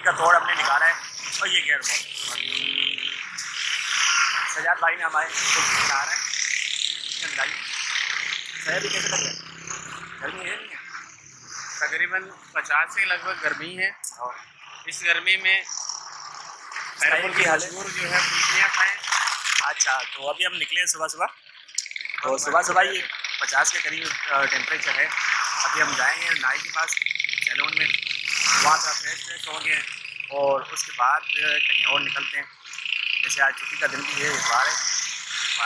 का तोड़ हमने निकाला है। और ये गेयर बॉल सजाद भाई ने हमारे बना रहे हैं। शहर भी कैसे लग रहा है? गर्मी है नहीं है? तकरीबन 50 के लगभग गर्मी है। और इस गर्मी में खैरपुर की मशहूर जो है कुल्फियाँ खाएँ। अच्छा, तो अभी हम निकले हैं सुबह सुबह, तो सुबह सुबह ये 50 के करीब टेम्परेचर है। अभी हम जाएंगे नाई के पास सैलून में, वहाँ से फ्रेश होंगे और उसके बाद कहीं और निकलते हैं। जैसे आज छुट्टी का दिन भी है, इतवार है,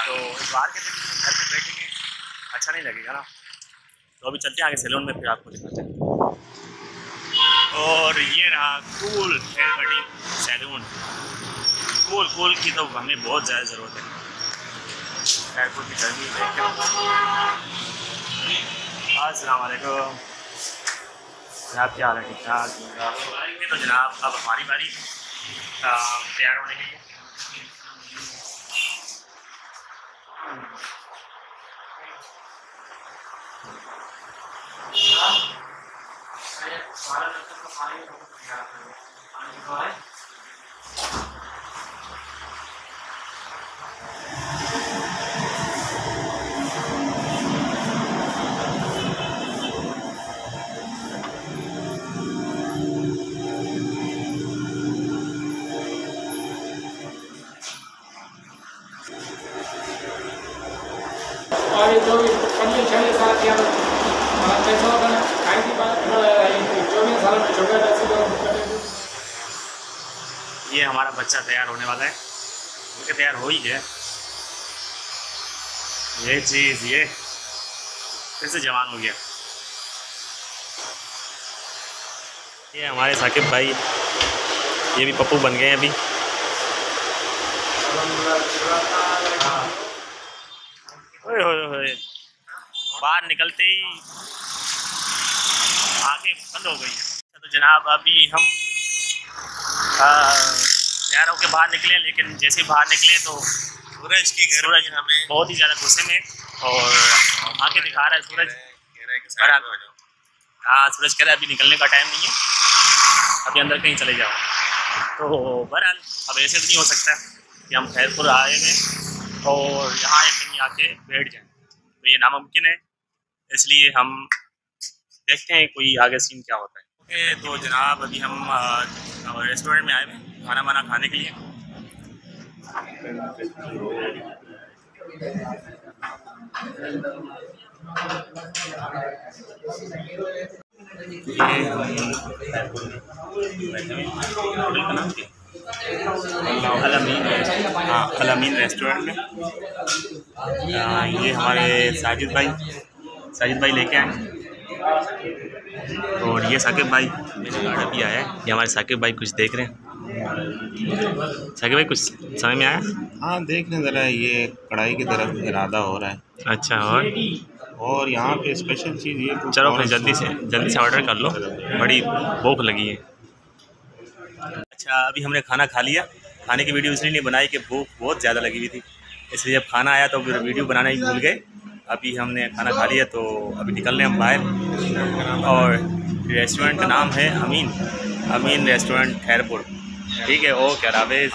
तो इतवार के दिन घर पे बैठेंगे अच्छा नहीं लगेगा ना। तो अभी चलते हैं आगे सैलून में, फिर आपको दिखाते हैं। और ये रहा cool hair cutting salon. Cool की तो हमें बहुत ज़्यादा ज़रूरत है। खैरपुर की गर्मी देख के। अस्सलाम वालेकुम जनाब, क्या हाल है? ठीक ठाक। तो जनाब अब हमारी बारी तैयार होने के लिए। और जो भी 5-6 साल या पैसा होता है खाई की बात जो भी साल में छोटा जैसे तो ये हमारा बच्चा तैयार होने वाला है, क्योंकि तैयार हो ही गया। ये चीज़ ये फिर से जवान हो गया। ये हमारे साकिब भाई, ये भी पप्पू बन गए हैं अभी। ओए होए होए, बाहर निकलते ही आंखें बंद हो गई हैं। तो जनाब अभी हम तैयार होकर बाहर निकले, लेकिन जैसे बाहर निकले तो सूरज की सूरज हमें बहुत ही ज़्यादा गुस्से में और आंखें दिखा रहा है सूरज। हाँ, सूरज कह रहा है अभी निकलने का टाइम नहीं है, अभी अंदर कहीं चले जाओ। तो बहरहाल अब ऐसे तो नहीं हो सकता कि हम खैरपुर आए हैं और यहाँ कहीं आके बैठ जाएं, तो ये नामुमकिन है। इसलिए हम देखते हैं कोई आगे सीन क्या होता है। ओके, तो जनाब अभी हम रेस्टोरेंट में आए हैं खाना वाना खाने के लिए। अल-अमीन रेस्टोरेंट में ये हमारे साजिद भाई लेके आए, और ये साकिब भाई मेरे गार्ड अभी आया है। ये हमारे साकिब भाई कुछ देख रहे हैं। साकिब भाई कुछ समझ में आया? हाँ, देख लें ज़रा, ये कढ़ाई की तरफ इरादा हो रहा है। अच्छा, और यहाँ पे स्पेशल चीज़ ये, चलो फिर जल्दी से ऑर्डर कर लो, बड़ी भूख लगी है। अच्छा, अभी हमने खाना खा लिया। खाने की वीडियो इसलिए नहीं बनाई कि भूख बहुत ज़्यादा लगी हुई थी, इसलिए जब खाना आया तो फिर वीडियो बनाना ही भूल गए। अभी हमने खाना खा लिया तो अभी निकल रहे हैं हम बाहर, और रेस्टोरेंट का नाम है अमीन रेस्टोरेंट खैरपुर। ठीक है, ओके, रावेज।